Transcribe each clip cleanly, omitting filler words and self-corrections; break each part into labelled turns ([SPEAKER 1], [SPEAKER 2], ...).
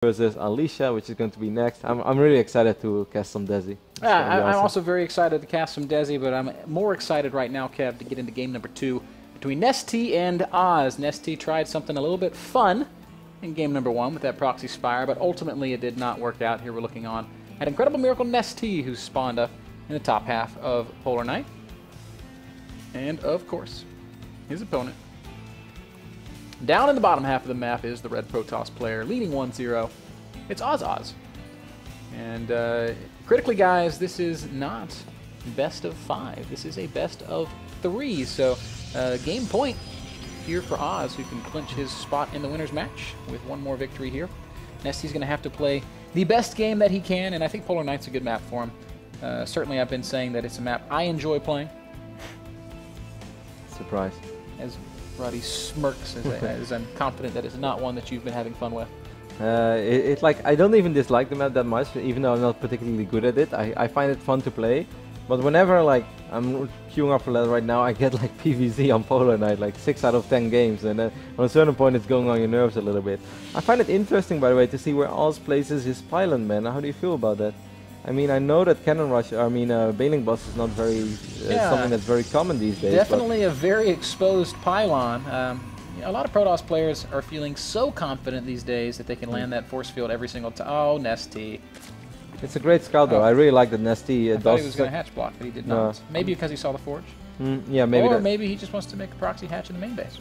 [SPEAKER 1] versus Alicia, which is going to be next. I'm really excited to cast some Desi.
[SPEAKER 2] I'm also very excited to cast some Desi, but I'm more excited right now, Kev, to get into game number 2 between Nestea and Oz. Nestea tried something a little bit fun in game number 1 with that Proxy Spire, but ultimately it did not work out. Here we're looking on at Incredible Miracle Nestea, who spawned up in the top half of Polar Knight. And, of course, his opponent. Down in the bottom half of the map is the Red Protoss player, leading 1-0. It's Oz. And critically, guys, this is not best of 5. This is a best of 3. So game point here for Oz, who can clinch his spot in the winner's match with one more victory here. Nestea's going to have to play the best game that he can, and I think Polar Knight's a good map for him. Certainly, I've been saying that it's a map I enjoy playing.
[SPEAKER 1] Surprise.
[SPEAKER 2] As Roddy smirks as I'm confident that it's not one that you've been having fun with.
[SPEAKER 1] It's like, I don't even dislike the map that much, even though I'm not particularly good at it. I find it fun to play, but whenever like I'm queuing up for that right now, I get like PvZ on Polar Knight, like 6 out of 10 games, and then on a certain point it's going on your nerves a little bit. I find it interesting, by the way, to see where Oz places his pylon man. How do you feel about that? I mean, I know that Cannon Rush, Bailing Boss is not very something that's very common these days.
[SPEAKER 2] Definitely a very exposed pylon. A lot of Protoss players are feeling so confident these days that they can land that force field every single time. Oh, Nestea.
[SPEAKER 1] It's a great scout, though. I really like that Nestea.
[SPEAKER 2] I thought he was going to hatch block, but he did not. Maybe because he saw the forge.
[SPEAKER 1] Yeah, maybe.
[SPEAKER 2] Or maybe he just wants to make a proxy hatch in the main base.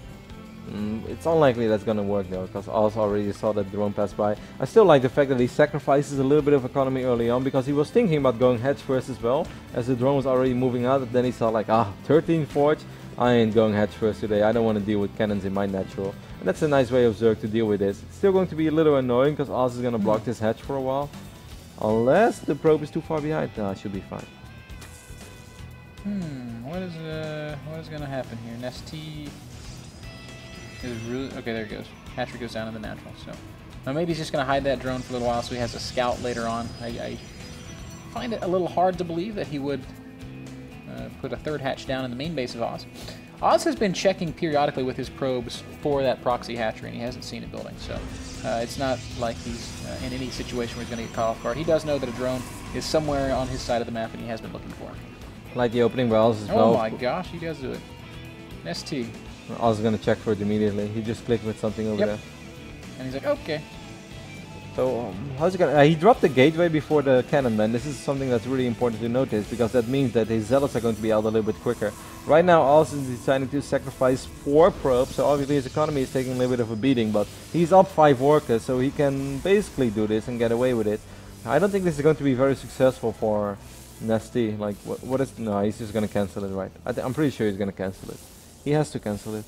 [SPEAKER 1] It's unlikely that's gonna work though, because Oz already saw that drone pass by. I still like the fact that he sacrifices a little bit of economy early on, because he was thinking about going hedge first as well, as the drone was already moving out. And then he saw like, 13 forge, I ain't going hedge first today, I don't want to deal with cannons in my natural. And that's a nice way of Zerg to deal with this. It's still going to be a little annoying, because Oz is gonna block this hedge for a while. Unless the probe is too far behind, should be fine.
[SPEAKER 2] What is gonna happen here? Nestea is really okay. There it goes. Hatchery goes down in the natural. So maybe he's just going to hide that drone for a little while, so he has a scout later on. I find it a little hard to believe that he would put a third hatch down in the main base of Oz. Oz has been checking periodically with his probes for that proxy hatchery, and he hasn't seen it building. So it's not like he's in any situation where he's going to get caught off guard. He does know that a drone is somewhere on his side of the map, and he has been looking for it.
[SPEAKER 1] Like the opening wells as well.
[SPEAKER 2] Oh my gosh, he does do it. Nestea.
[SPEAKER 1] Oz is going to check for it immediately. He just clicked with something over there.
[SPEAKER 2] And he's like, okay.
[SPEAKER 1] So, how's he going to... he dropped the gateway before the cannon man. This is something that's really important to notice, because that means that his zealots are going to be out a little bit quicker. Right now, Oz is deciding to sacrifice 4 probes, so obviously his economy is taking a little bit of a beating, but he's up 5 workers, so he can basically do this and get away with it. I don't think this is going to be very successful for Nestea. Like, what is... No, he's just going to cancel it, right? I'm pretty sure he's going to cancel it. He has to cancel it.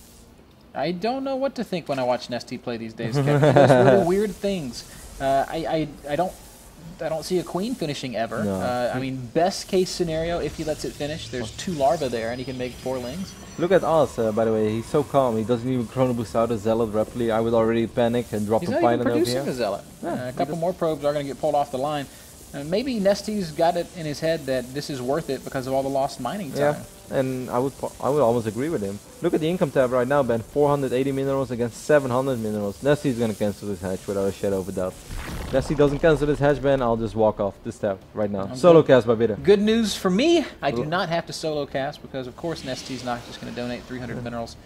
[SPEAKER 2] I don't know what to think when I watch Nestea play these days. He does really weird things. I don't see a queen finishing ever.
[SPEAKER 1] No.
[SPEAKER 2] I mean, best case scenario, if he lets it finish, there's 2 larvae there, and he can make 4 lings.
[SPEAKER 1] Look at Oz, by the way. He's so calm. He doesn't even chrono boost out a zealot rapidly. I would already panic and drop a pylon over here.
[SPEAKER 2] He's not even producing a zealot.
[SPEAKER 1] Yeah,
[SPEAKER 2] a couple more probes are going to get pulled off the line. Maybe Nestea's got it in his head that this is worth it because of all the lost mining time.
[SPEAKER 1] Yeah, and I would almost agree with him. Look at the income tab right now, Ben. 480 minerals against 700 minerals. Nestea's going to cancel this hatch without a shadow of a doubt. Nestea doesn't cancel this hatch, Ben. I'll just walk off this tab right now.
[SPEAKER 2] Okay.
[SPEAKER 1] Solo cast by Bitter.
[SPEAKER 2] Good news for me. I do not have to solo cast because, of course, Nestea's not just going to donate 300 minerals.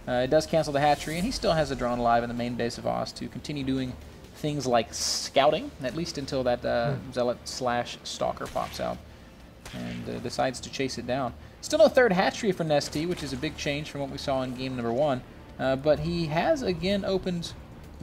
[SPEAKER 2] It does cancel the hatchery, and he still has a drone alive in the main base of Oz to continue doing things like scouting, at least until that zealot/stalker pops out and decides to chase it down. Still no third hatchery for Nestea, which is a big change from what we saw in game number 1, but he has again opened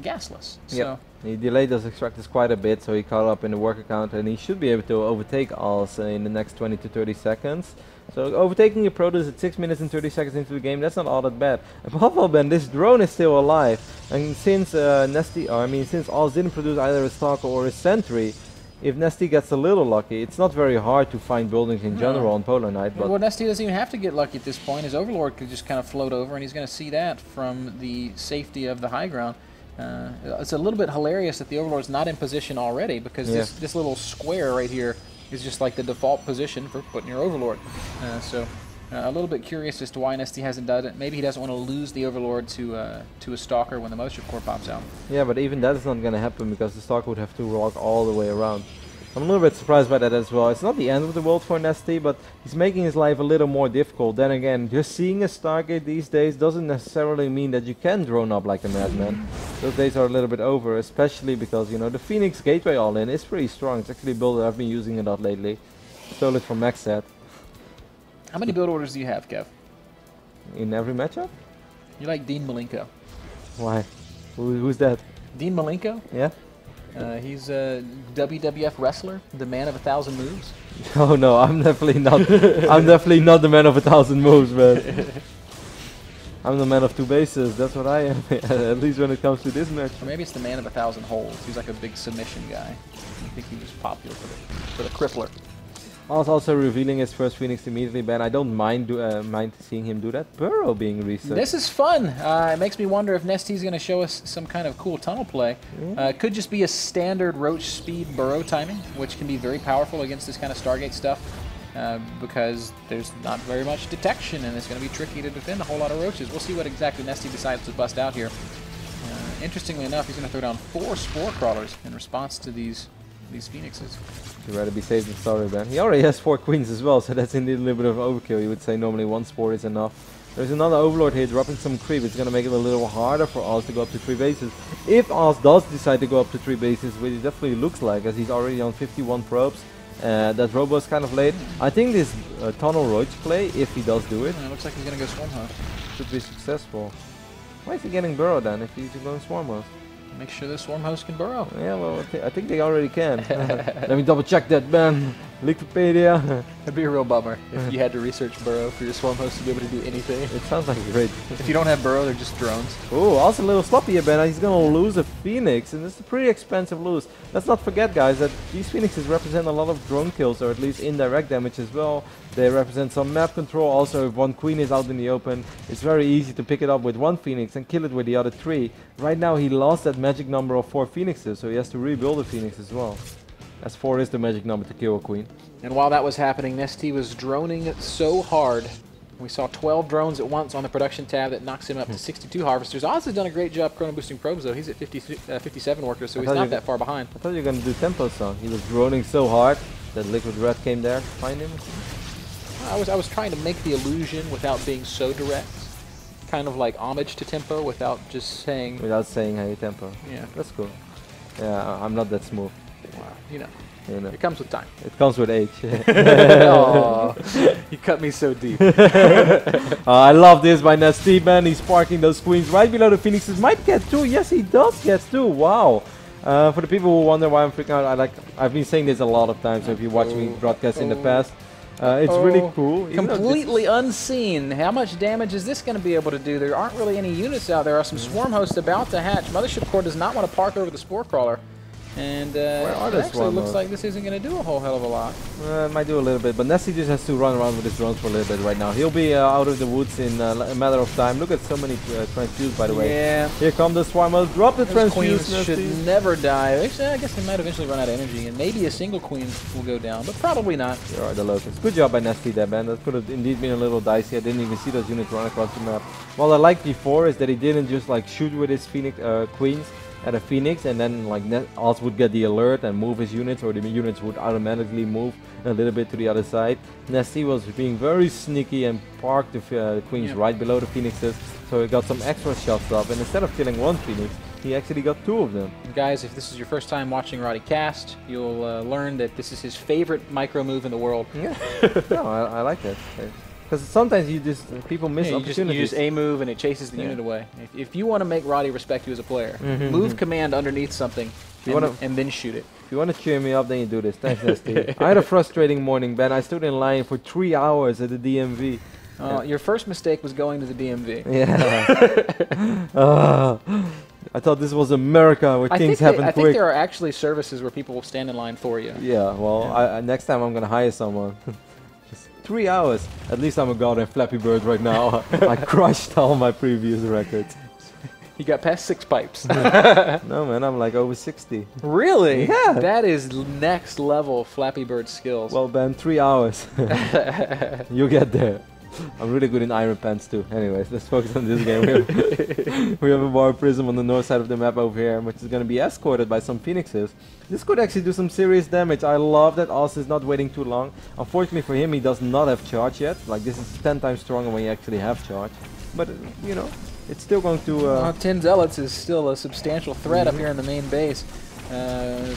[SPEAKER 2] gasless. So
[SPEAKER 1] he delayed those extractors quite a bit, so he caught up in the worker count, and he should be able to overtake Oz in the next 20 to 30 seconds. So overtaking your Protoss at 6 minutes and 30 seconds into the game, that's not all that bad. Above all, Ben, this drone is still alive, and since since Oz didn't produce either a Stalker or a Sentry, if Nestea gets a little lucky, it's not very hard to find buildings in general on Polar Knight. But
[SPEAKER 2] well, Nestea doesn't even have to get lucky at this point. His Overlord could just kind of float over, and he's going to see that from the safety of the high ground. It's a little bit hilarious that the Overlord's not in position already, because this little square right here is just like the default position for putting your Overlord. So A little bit curious as to why Nestea hasn't done it. Maybe he doesn't want to lose the Overlord to a Stalker when the Mothership Core pops out.
[SPEAKER 1] Yeah, but even that is not going to happen because the Stalker would have to walk all the way around. I'm a little bit surprised by that as well. It's not the end of the world for Nestea, but he's making his life a little more difficult. Then again, just seeing a Stargate these days doesn't necessarily mean that you can drone up like a madman. Those days are a little bit over, especially because, you know, the Phoenix Gateway all-in is pretty strong. It's actually a build that I've been using a lot lately. Stole it from MaxSet.
[SPEAKER 2] How many build orders do you have, Kev?
[SPEAKER 1] In every matchup?
[SPEAKER 2] You like Dean Malenko.
[SPEAKER 1] Why? Who's that?
[SPEAKER 2] Dean Malenko?
[SPEAKER 1] Yeah?
[SPEAKER 2] He's a WWF wrestler, the man of 1,000 moves.
[SPEAKER 1] Oh no, I'm definitely not. I'm definitely not the man of 1,000 moves, man. I'm the man of 2 bases. That's what I am. At least when it comes to this match.
[SPEAKER 2] Or maybe it's the man of 1,000 holes. He's like a big submission guy. I think he was popular for the crippler.
[SPEAKER 1] Also revealing his first Phoenix immediately, Ben. I don't mind seeing him do that. Burrow being reset.
[SPEAKER 2] This is fun. It makes me wonder if Nestea's going to show us some kind of cool tunnel play. It could just be a standard Roach speed Burrow timing, which can be very powerful against this kind of Stargate stuff because there's not very much detection and it's going to be tricky to defend a whole lot of Roaches. We'll see what exactly Nestea decides to bust out here. Interestingly enough, he's going to throw down 4 Spore Crawlers in response to these Phoenixes.
[SPEAKER 1] You'd rather be safe than sorry, Ben. He already has 4 Queens as well, so that's indeed a little bit of overkill. You would say normally 1 Spore is enough. There's another Overlord here dropping some creep. It's going to make it a little harder for Oz to go up to 3 bases. If Oz does decide to go up to 3 bases, which it definitely looks like, as he's already on 51 probes, that Robo's kind of late. I think this Tunnel Roach play, if he does do it,
[SPEAKER 2] it looks like he's going to go Swarm Host.
[SPEAKER 1] Should be successful. Why is he getting Burrow then if he's going Swarm Host?
[SPEAKER 2] Make sure the Swarm Host can burrow.
[SPEAKER 1] Yeah, well, I think they already can. Let me double check that, man. Wikipedia.
[SPEAKER 2] It'd be a real bummer if you had to research burrow for your Swarm Host to be able to do anything.
[SPEAKER 1] It sounds like great.
[SPEAKER 2] If you don't have burrow, they're just drones.
[SPEAKER 1] Oh, also a little sloppy here, Ben. He's going to lose a Phoenix, and it's a pretty expensive lose. Let's not forget, guys, that these Phoenixes represent a lot of drone kills, or at least indirect damage as well. They represent some map control. Also, if 1 Queen is out in the open, it's very easy to pick it up with 1 Phoenix and kill it with the other 3. Right now, he lost that magic number of 4 Phoenixes, so he has to rebuild a Phoenix as well. As 4 is the magic number to kill a Queen.
[SPEAKER 2] And while that was happening, Nestea was droning so hard. We saw 12 drones at once on the production tab. That knocks him up to 62 harvesters. Oz has done a great job chrono boosting probes, though. He's at 57 workers, so he's not that far behind.
[SPEAKER 1] I thought you were going to do Tempo Song. He was droning so hard that Liquid Red came there to find him.
[SPEAKER 2] I was trying to make the illusion without being so direct. Kind of like homage to Tempo without just saying...
[SPEAKER 1] Without saying, hey, Tempo.
[SPEAKER 2] Yeah.
[SPEAKER 1] That's cool. Yeah, I'm not that smooth.
[SPEAKER 2] Wow. You know. It
[SPEAKER 1] It
[SPEAKER 2] comes with time.
[SPEAKER 1] comes with age.
[SPEAKER 2] You cut me so deep.
[SPEAKER 1] I love this by Nestea, man. He's parking those Queens right below the Phoenixes. Might get 2. Yes, he does get 2. Wow. For the people who wonder why I'm freaking out, I've been saying this a lot of times. So if you watch me broadcast in the past, it's really cool.
[SPEAKER 2] Completely unseen. How much damage is this going to be able to do? There aren't really any units out. There are some Swarm Hosts about to hatch. Mothership Core does not want to park over the Spore Crawler. And it actually looks like this isn't going to do a whole hell of a lot.
[SPEAKER 1] It might do a little bit, but Nestea just has to run around with his drones for a little bit right now. He'll be out of the woods in a matter of time. Look at so many transfuse, by the way.
[SPEAKER 2] Yeah.
[SPEAKER 1] Here come the Swarmers. Drop the transfuse.
[SPEAKER 2] Queens should never die. Actually, I guess they might eventually run out of energy, and maybe a single Queen will go down, but probably not.
[SPEAKER 1] Here are the Locusts. Good job by Nestea there, man. That could have indeed been a little dicey. I didn't even see those units run across the map. What I liked before is that he didn't just like shoot with his Phoenix Queens at a Phoenix and then like Oz would get the alert and move his units, or the units would automatically move a little bit to the other side. Nestea was being very sneaky and parked the Queens right below the Phoenixes, so he got some extra shots up, and instead of killing 1 Phoenix, he actually got 2 of them.
[SPEAKER 2] Guys, if this is your first time watching Roddy cast, you'll learn that this is his favorite micro move in the world.
[SPEAKER 1] Yeah, no, I like that. Because sometimes people miss opportunities.
[SPEAKER 2] You just A move and it chases the unit away. If you want to make Roddy respect you as a player, move command underneath something and then shoot it.
[SPEAKER 1] If you want to cheer me up, then you do this. Thanks, Nestea. I had a frustrating morning, Ben. I stood in line for 3 hours at the DMV.
[SPEAKER 2] Your first mistake was going to the DMV.
[SPEAKER 1] Yeah. I thought this was America where things happen quick.
[SPEAKER 2] I think there are actually services where people will stand in line for you.
[SPEAKER 1] Yeah, well, next time I'm going to hire someone. 3 hours. At least I'm a god in Flappy Bird right now. I crushed all my previous records.
[SPEAKER 2] You got past 6 pipes.
[SPEAKER 1] No, man, I'm like over 60.
[SPEAKER 2] Really?
[SPEAKER 1] Yeah.
[SPEAKER 2] That is next level Flappy Bird skills.
[SPEAKER 1] Well, Ben, 3 hours. You get there. I'm really good in Iron Pants too. Anyways, let's focus on this game. We have a Bar Prism on the north side of the map over here, which is going to be escorted by some Phoenixes. This could actually do some serious damage. I love that Oz is not waiting too long. Unfortunately for him, he does not have charge yet. Like, this is 10 times stronger when you actually have charge. But, you know, it's still going to...
[SPEAKER 2] 10 Zealots is still a substantial threat up here in the main base.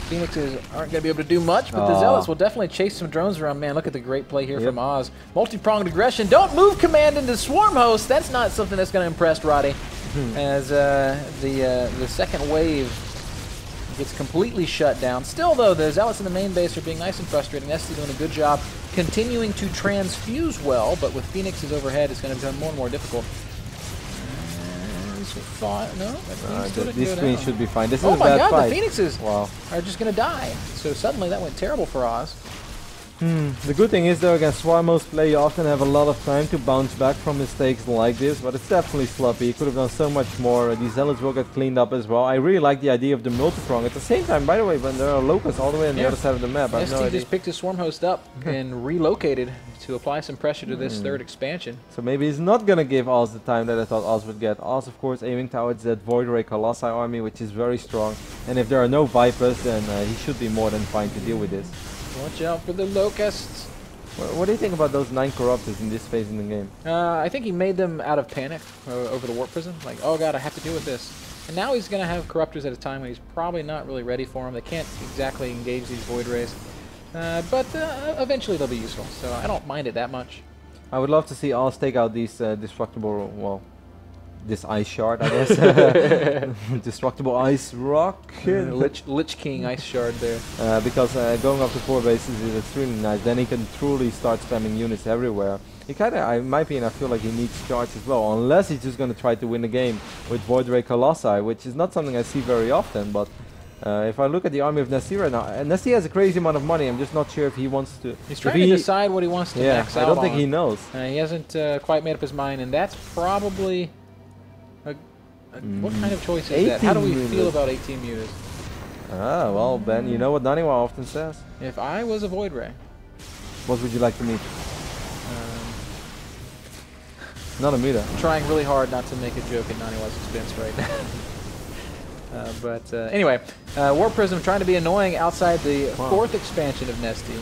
[SPEAKER 2] Phoenixes aren't going to be able to do much, but the Zealots will definitely chase some drones around. Man, look at the great play here from Oz. Multi-pronged aggression. Don't move command into Swarm Host. That's not something that's going to impress Roddy. As the second wave gets completely shut down. Still, though, the Zealots in the main base are being nice and frustrating. Nestea doing a good job continuing to transfuse well, but with Phoenixes overhead, it's going to become more and more difficult. No,
[SPEAKER 1] this screen should be fine. This is
[SPEAKER 2] oh
[SPEAKER 1] a
[SPEAKER 2] my
[SPEAKER 1] bad
[SPEAKER 2] god,
[SPEAKER 1] fight.
[SPEAKER 2] the Phoenixes are just going to die. So suddenly that went terrible for Oz.
[SPEAKER 1] The good thing is, though, against Swarmos play, you often have a lot of time to bounce back from mistakes like this, but it's definitely sloppy. You could have done so much more. These Zealots will get cleaned up as well. I really like the idea of the multi-prong. At the same time, by the way, when there are locusts all the way on the other side of the map, I have no idea.
[SPEAKER 2] Just picked his Swarm Host up and relocated to apply some pressure to this third expansion.
[SPEAKER 1] So maybe he's not going to give Oz the time that I thought Oz would get. Oz, of course, aiming towards that Void Ray Colossi army, which is very strong. And if there are no Vipers, then he should be more than fine to deal with this.
[SPEAKER 2] Watch out for the locusts.
[SPEAKER 1] What do you think about those 9 Corruptors in this phase in the game?
[SPEAKER 2] I think he made them out of panic over the Warp Prism. Like, oh god, I have to deal with this. And now he's going to have Corruptors at a time when he's probably not really ready for them. They can't exactly engage these Void Rays. But eventually they'll be useful, so I don't mind it that much.
[SPEAKER 1] I would love to see Oz take out these destructible, well, this ice shard, I guess. Destructible ice rock.
[SPEAKER 2] Lich King ice shard there.
[SPEAKER 1] Because going up to 4 bases is extremely nice. Then he can truly start spamming units everywhere. He kind of, in my opinion, I feel like he needs charge as well. Unless he's just going to try to win the game with Void Ray Colossi, which is not something I see very often. But if I look at the army of Nestea right now, Nestea has a crazy amount of money. I'm just not sure if he wants to...
[SPEAKER 2] He's trying to decide what he wants to max out
[SPEAKER 1] I don't think he knows.
[SPEAKER 2] He hasn't quite made up his mind, and that's probably... what kind of choice is that? How do we feel about 18 mutas?
[SPEAKER 1] Well, Ben, you know what Naniwa often says?
[SPEAKER 2] If I was a Void Ray...
[SPEAKER 1] What would you like to meet? Not a muta.
[SPEAKER 2] I'm trying really hard not to make a joke at Naniwa's expense right now. Anyway, Warp Prism trying to be annoying outside the 4th expansion of Nestea.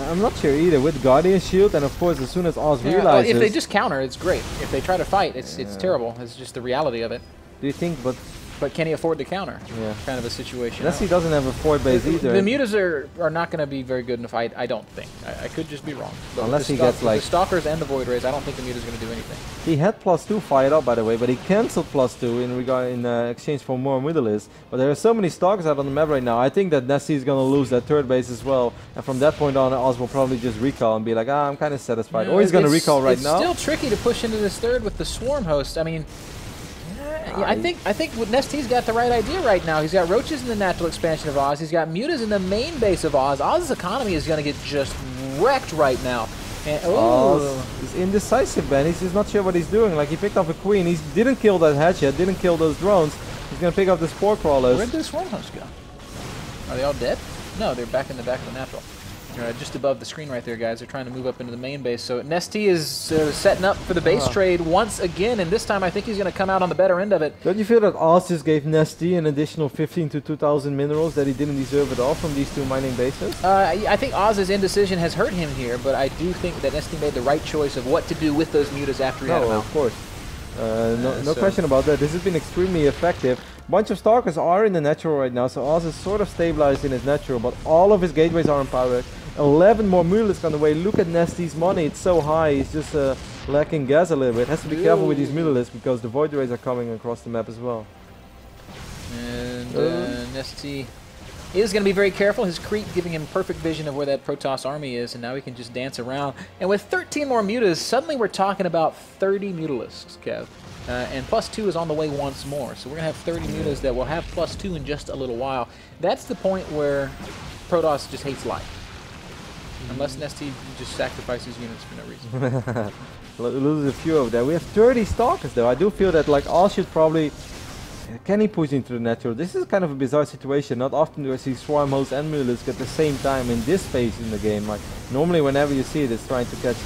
[SPEAKER 1] I'm not sure either. With Guardian Shield, and of course, as soon as Oz realizes...
[SPEAKER 2] if they just counter, it's great. If they try to fight, it's terrible. It's just the reality of it.
[SPEAKER 1] Do you think,
[SPEAKER 2] But can he afford to counter? Yeah. Kind of a situation.
[SPEAKER 1] Nestea doesn't have a 4 base either.
[SPEAKER 2] The mutas are not going to be very good in a fight, I don't think. I could just be wrong. But
[SPEAKER 1] unless he gets like...
[SPEAKER 2] the Stalkers and the Void Rays, I don't think the muta's going to do anything.
[SPEAKER 1] He had +2 fired up, by the way, but he cancelled +2 in exchange for more Mutalisks. But there are so many Stalkers out on the map right now. I think that Nestea is going to lose that 3rd base as well. And from that point on, Oz will probably just recall and be like, I'm kind of satisfied. Or he's going to recall right now.
[SPEAKER 2] It's still tricky to push into this 3rd with the Swarm Host. I mean... I think Nestea's got the right idea right now. He's got Roaches in the natural expansion of Oz. He's got Mutas in the main base of Oz. Oz's economy is going to get just wrecked right now. And,
[SPEAKER 1] Oz is indecisive, Ben. He's just not sure what he's doing. Like, he picked up a Queen. He didn't kill that hatch yet. Didn't kill those drones. He's going to pick up the Spore Crawlers.
[SPEAKER 2] Where did the Swarm Hosts go? Are they all dead? No, they're back in the back of the natural. Just above the screen right there, guys. They're trying to move up into the main base. So Nestea is setting up for the base trade once again, and this time I think he's going to come out on the better end of it.
[SPEAKER 1] Don't you feel that Oz just gave Nestea an additional 15 to 2,000 minerals that he didn't deserve at all from these 2 mining bases?
[SPEAKER 2] I think Oz's indecision has hurt him here, but I do think that Nestea made the right choice of what to do with those mutas after he had them out.
[SPEAKER 1] Of course. No question about that. This has been extremely effective. Bunch of Stalkers are in the natural right now, so Oz is sort of stabilized in his natural, but all of his gateways are empowered. 11 more Mutalisks on the way. Look at Nestea's money. It's so high. He's just lacking gas a little bit. Has to be careful with these Mutalisks because the Void Rays are coming across the map as well.
[SPEAKER 2] And Nestea is going to be very careful. His creep giving him perfect vision of where that Protoss army is, and now he can just dance around. And with 13 more mutas, suddenly we're talking about 30 Mutalisks, Kev. And +2 is on the way once more. So we're going to have 30 mutas that will have +2 in just a little while. That's the point where Protoss just hates life. Unless Nestea just sacrifices units for no reason.
[SPEAKER 1] Lose a few of them. We have 30 Stalkers though. I do feel that like Oz should probably... can he push into the natural? This is kind of a bizarre situation. Not often do I see Swarm Host and Mulus at the same time in this phase in the game. Like, normally whenever you see it, it's trying to catch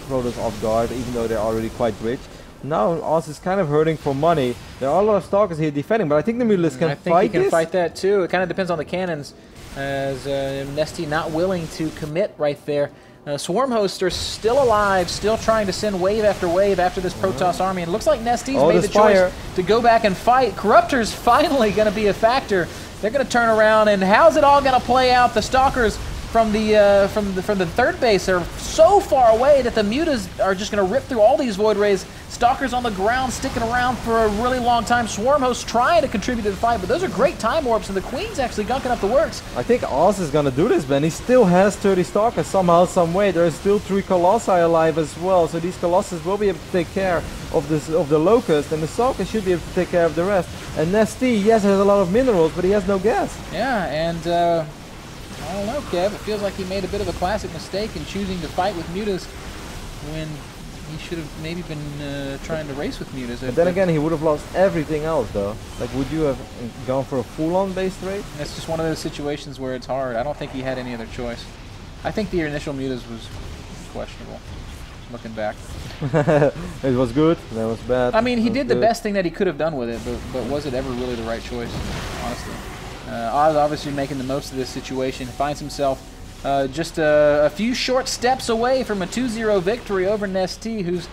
[SPEAKER 1] Protoss off guard, even though they're already quite rich. Now Oz is kind of hurting for money. There are a lot of Stalkers here defending, but I think the Mulus can fight this.
[SPEAKER 2] I think he can fight that too. It kind of depends on the cannons, as Nestea not willing to commit right there. Swarm Hosts are still alive, still trying to send wave after wave after this Protoss army. And it looks like Nestea's made the choice to go back and fight. Corruptor's finally going to be a factor. They're going to turn around, and how's it all going to play out? The Stalkers from the third base are so far away that the Mutas are just going to rip through all these Void Rays. Stalkers on the ground sticking around for a really long time. Swarm Hosts trying to contribute to the fight, but those are great time warps, and the Queen's actually gunking up the works.
[SPEAKER 1] I think Oz is going to do this, man. He still has 30 Stalkers somehow, some way. There are still 3 Colossi alive as well, so these Colossus will be able to take care of the Locust, and the Stalkers should be able to take care of the rest. And Nestea, yes, has a lot of minerals, but he has no gas.
[SPEAKER 2] Yeah, and I don't know, Kev. It feels like he made a bit of a classic mistake in choosing to fight with Mutas when he should have maybe been trying to race with Mutas.
[SPEAKER 1] But then again, he would have lost everything else, though. Like, would you have gone for a full-on base trade?
[SPEAKER 2] It's just one of those situations where it's hard. I don't think he had any other choice. I think the initial Mutas was questionable, looking back.
[SPEAKER 1] It was good, that was bad.
[SPEAKER 2] I mean, he did the best thing that he could have done with it, but was it ever really the right choice, honestly? Oz obviously making the most of this situation, finds himself just a few short steps away from a 2-0 victory over Nestea, who's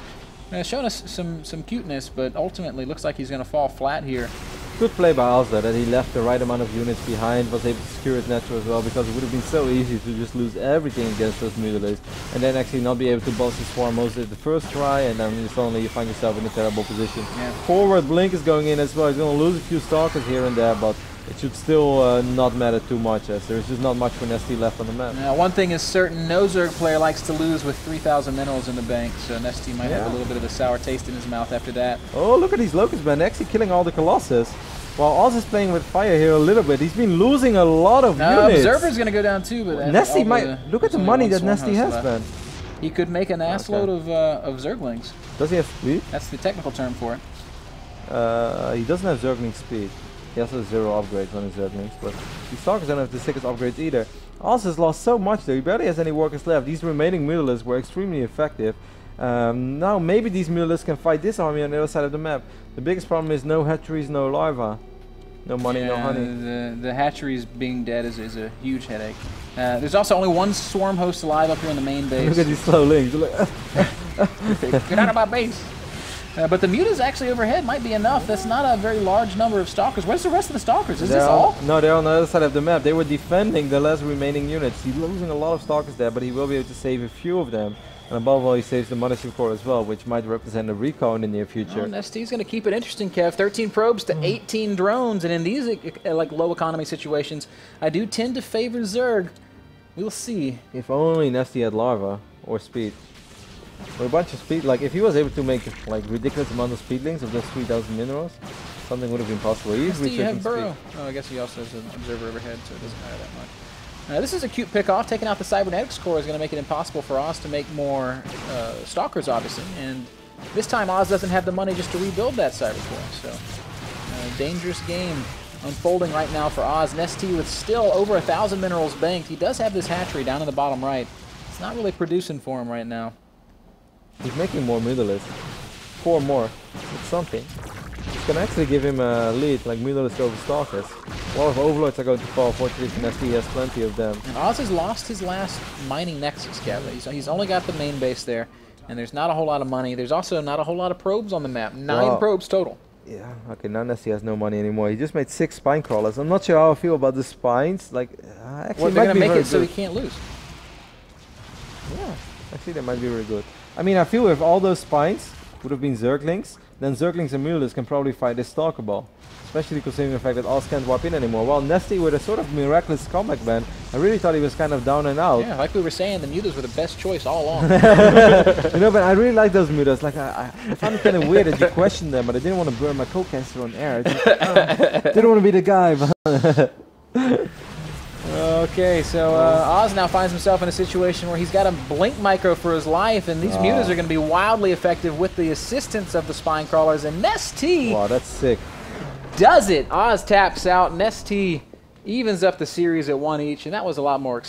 [SPEAKER 2] shown us some cuteness, but ultimately looks like he's going to fall flat here.
[SPEAKER 1] Good play by Oz though, that he left the right amount of units behind, was able to secure his natural as well, because it would have been so easy to just lose everything against those Mutilates, and then actually not be able to boss the Swarm most at the first try, and then suddenly you find yourself in a terrible position. Yeah. Forward Blink is going in as well. He's going to lose a few Stalkers here and there, but it should still not matter too much, as there's just not much for Nestea left on the map.
[SPEAKER 2] Now, one thing is certain, no Zerg player likes to lose with 3,000 minerals in the bank, so Nestea might have a little bit of a sour taste in his mouth after that.
[SPEAKER 1] Oh, look at these Locusts, man. They're actually killing all the Colossus. While Oz is playing with fire here a little bit. He's been losing a lot of units.
[SPEAKER 2] Observer's going to go down too, but
[SPEAKER 1] Nestea might... Look at the money that Nestea has, man.
[SPEAKER 2] He could make an assload of Zerglings.
[SPEAKER 1] Does he have speed?
[SPEAKER 2] That's the technical term for it.
[SPEAKER 1] He doesn't have Zergling speed. He also has 0 upgrades on his Zerglings, but these Stalkers don't have the sickest upgrades either. Oz has lost so much though, he barely has any workers left. These remaining Mutalisks were extremely effective. Now maybe these Mutalisks can fight this army on the other side of the map. The biggest problem is no hatcheries, no larvae. No money, no honey.
[SPEAKER 2] The hatcheries being dead is a huge headache. There's also only one Swarm Host alive up here on the main base.
[SPEAKER 1] Look at these slow links.
[SPEAKER 2] Get out of my base. But the Mutas actually overhead might be enough. That's not a very large number of Stalkers. Where's the rest of the Stalkers? Is this all?
[SPEAKER 1] No, they're on the other side of the map. They were defending the last remaining units. He's losing a lot of Stalkers there, but he will be able to save a few of them. And above all, he saves the Mothership Core as well, which might represent a recon in the near future.
[SPEAKER 2] Nestea's going to keep it interesting, Kev. 13 probes to 18 drones, and in these like low economy situations, I do tend to favor Zerg. We'll see.
[SPEAKER 1] If only Nestea had larva or speed. Or a bunch of speed. Like if he was able to make like ridiculous amount of speedlings of those 3,000 minerals, something would have been possible.
[SPEAKER 2] Nestea, you have Burrow. Oh, I guess he also has an observer overhead, so it doesn't matter that much. This is a cute pick-off. Taking out the Cybernetics core is going to make it impossible for Oz to make more Stalkers, obviously. And this time, Oz doesn't have the money just to rebuild that Cyber core. So, dangerous game unfolding right now for Oz. Nestea with still over 1,000 minerals banked. He does have this hatchery down in the bottom right. It's not really producing for him right now.
[SPEAKER 1] He's making more Mutalisks. 4 more. It's something. It's going to actually give him a lead, like Mutalisks over Stalkers. A lot of Overlords are going to fall. Fortunately, Nestea has plenty of them.
[SPEAKER 2] And Oz has lost his last mining nexus, Kevin. He's only got the main base there, and there's not a whole lot of money. There's also not a whole lot of probes on the map. 9 probes total.
[SPEAKER 1] Yeah, okay, now Nestea has no money anymore. He just made 6 spine crawlers. I'm not sure how I feel about the spines. Like, actually,
[SPEAKER 2] they're going to make it so he can't lose.
[SPEAKER 1] Yeah, actually, that might be really good. I mean, I feel if all those spines would have been Zerglings, then Zerglings and Mutalisks can probably fight this Stalker ball. Especially considering the fact that Oz can't warp in anymore. While Nestea with a sort of miraculous comeback, man, I really thought he was kind of down and out.
[SPEAKER 2] Yeah, like we were saying, the Mutas were the best choice all along.
[SPEAKER 1] You know, but I really like those Mutas. Like, I found it kind of weird that you questioned them, but I didn't want to burn my co-caster on air. Didn't want to be the guy, but
[SPEAKER 2] Okay, so Oz now finds himself in a situation where he's got a blink micro for his life, and these Mutas are going to be wildly effective with the assistance of the spine crawlers. And Nestea,
[SPEAKER 1] wow, that's sick.
[SPEAKER 2] does it. Oz taps out. Nestea evens up the series at 1 each, and that was a lot more exciting.